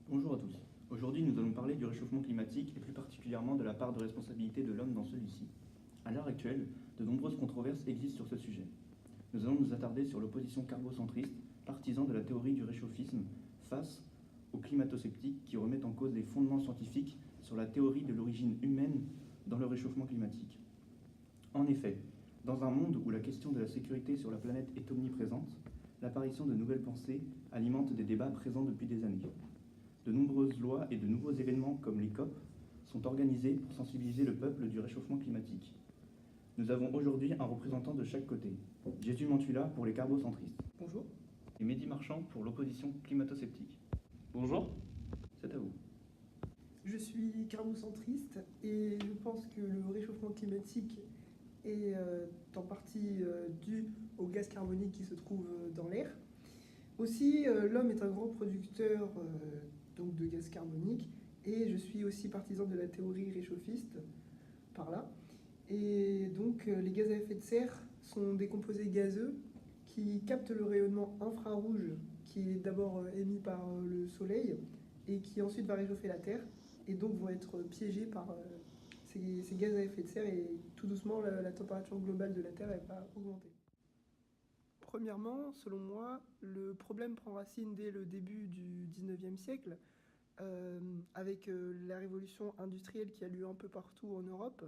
Bonjour à tous. Aujourd'hui, nous allons parler du réchauffement climatique et plus particulièrement de la part de responsabilité de l'homme dans celui-ci. À l'heure actuelle, de nombreuses controverses existent sur ce sujet. Nous allons nous attarder sur l'opposition carbocentriste, partisan de la théorie du réchauffisme, face aux climato-sceptiques qui remettent en cause les fondements scientifiques sur la théorie de l'origine humaine dans le réchauffement climatique. En effet, dans un monde où la question de la sécurité sur la planète est omniprésente, l'apparition de nouvelles pensées alimente des débats présents depuis des années. De nombreuses lois et de nouveaux événements comme les COP sont organisés pour sensibiliser le peuple du réchauffement climatique. Nous avons aujourd'hui un représentant de chaque côté. Jésus Mantula pour les carbocentristes. Bonjour. Et Mehdi Marchand pour l'opposition climato-sceptique. Bonjour. C'est à vous. Je suis carbocentriste et je pense que le réchauffement climatique est en partie dû au gaz carbonique qui se trouve dans l'air. Aussi, l'homme est un grand producteur donc de gaz carbonique et je suis aussi partisan de la théorie réchauffiste par là. Et donc, les gaz à effet de serre sont des composés gazeux qui captent le rayonnement infrarouge qui est d'abord émis par le soleil et qui ensuite va réchauffer la Terre et donc vont être piégés par ces gaz à effet de serre et tout doucement la température globale de la Terre elle va augmenter. Premièrement, selon moi, le problème prend racine dès le début du 19e siècle avec la révolution industrielle qui a lieu un peu partout en Europe.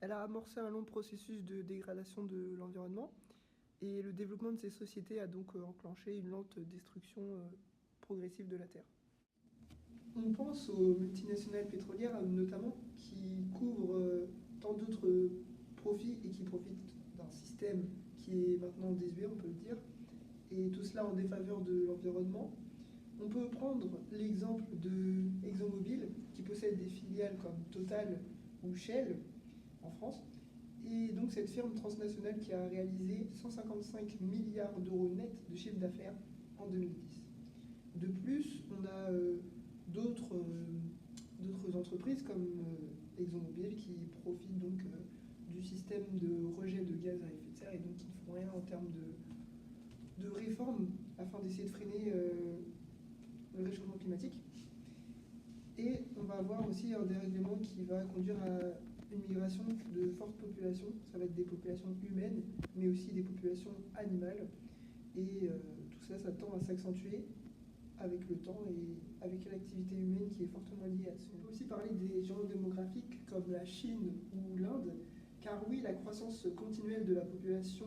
Elle a amorcé un long processus de dégradation de l'environnement et le développement de ces sociétés a donc enclenché une lente destruction progressive de la Terre. On pense aux multinationales pétrolières notamment qui couvrent tant d'autres profits et qui profitent d'un système qui est maintenant désuet, on peut le dire, et tout cela en défaveur de l'environnement. On peut prendre l'exemple de ExxonMobil qui possède des filiales comme Total ou Shell en France. Et donc cette firme transnationale qui a réalisé 155 milliards d'euros nets de chiffre d'affaires en 2010. De plus, on a d'autres entreprises comme ExxonMobil qui profitent donc du système de rejet de gaz à effet de serre et donc qui ne font rien en termes de réforme afin d'essayer de freiner le réchauffement climatique. Et on va avoir aussi un dérèglement qui va conduire à une migration de fortes populations. Ça va être des populations humaines, mais aussi des populations animales. Et tout ça, ça tend à s'accentuer avec le temps et avec l'activité humaine qui est fortement liée à ça. On peut aussi parler des géants démographiques comme la Chine ou l'Inde, car oui, la croissance continuelle de la population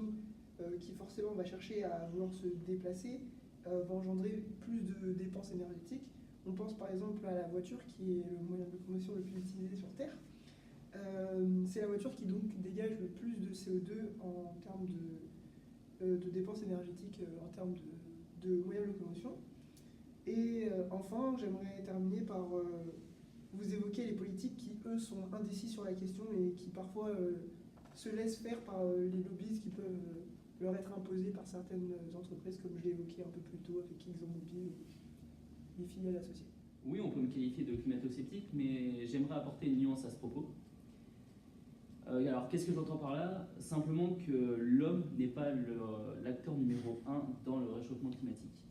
qui forcément va chercher à vouloir se déplacer va engendrer plus de dépenses énergétiques. On pense par exemple à la voiture qui est le moyen de locomotion le plus utilisé sur Terre. C'est la voiture qui donc dégage le plus de CO2 en termes de dépenses énergétiques, en termes de moyens de locomotion. Et enfin, j'aimerais terminer par vous évoquer les politiques qui, eux, sont indécis sur la question et qui parfois se laissent faire par les lobbies qui peuvent leur être imposés par certaines entreprises, comme je l'ai évoqué un peu plus tôt avec ExxonMobil et les filiales associées. Oui, on peut me qualifier de climato-sceptique, mais j'aimerais apporter une nuance à ce propos. Alors, qu'est-ce que j'entends par là? Simplement que l'homme n'est pas l'acteur numéro 1 dans le réchauffement climatique.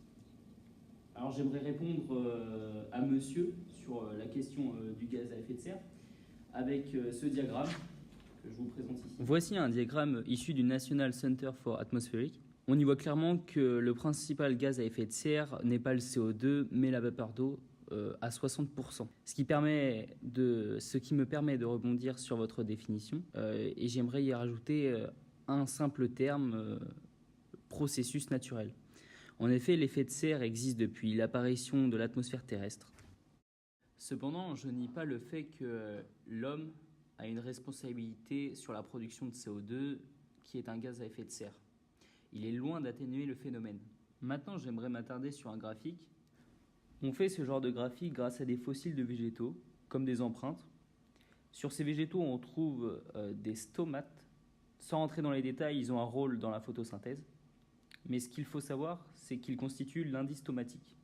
Alors, j'aimerais répondre à monsieur sur la question du gaz à effet de serre avec ce diagramme que je vous présente ici. Voici un diagramme issu du National Center for Atmospheric. On y voit clairement que le principal gaz à effet de serre n'est pas le CO2, mais la vapeur d'eau à 60%. Ce qui me permet de rebondir sur votre définition, et j'aimerais y rajouter un simple terme, processus naturel. En effet, l'effet de serre existe depuis l'apparition de l'atmosphère terrestre. Cependant, je nie pas le fait que l'homme a une responsabilité sur la production de CO2, qui est un gaz à effet de serre. Il est loin d'atténuer le phénomène. Maintenant, j'aimerais m'attarder sur un graphique. On fait ce genre de graphique grâce à des fossiles de végétaux, comme des empreintes. Sur ces végétaux, on trouve des stomates. Sans rentrer dans les détails, ils ont un rôle dans la photosynthèse. Mais ce qu'il faut savoir, c'est qu'ils constituent l'indice stomatique.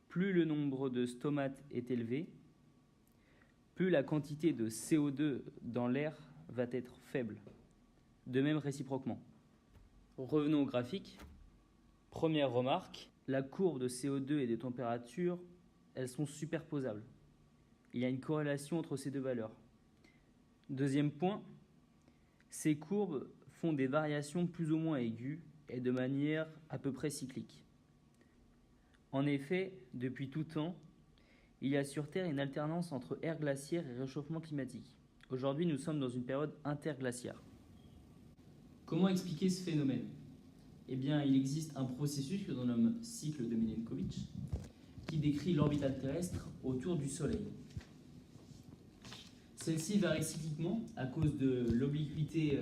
Plus le nombre de stomates est élevé, plus la quantité de CO2 dans l'air va être faible. De même réciproquement. Revenons au graphique. Première remarque, la courbe de CO2 et des températures elles sont superposables. Il y a une corrélation entre ces deux valeurs. Deuxième point, ces courbes font des variations plus ou moins aiguës et de manière à peu près cyclique. En effet, depuis tout temps, il y a sur Terre une alternance entre ère glaciaire et réchauffement climatique. Aujourd'hui, nous sommes dans une période interglaciaire. Comment expliquer ce phénomène? Eh bien, il existe un processus que l'on nomme cycle de Milankovitch qui décrit l'orbitale terrestre autour du Soleil. Celle-ci varie cycliquement à cause de l'obliquité,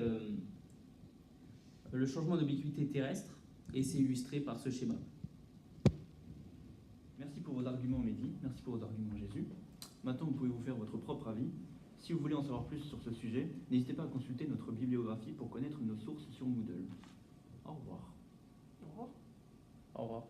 le changement d'obliquité terrestre, et c'est illustré par ce schéma. Merci pour vos arguments, Mehdi. Merci pour vos arguments, Jésus. Maintenant, vous pouvez vous faire votre propre avis. Si vous voulez en savoir plus sur ce sujet, n'hésitez pas à consulter notre bibliographie pour connaître nos sources sur Moodle. Au revoir. Au revoir. Au revoir.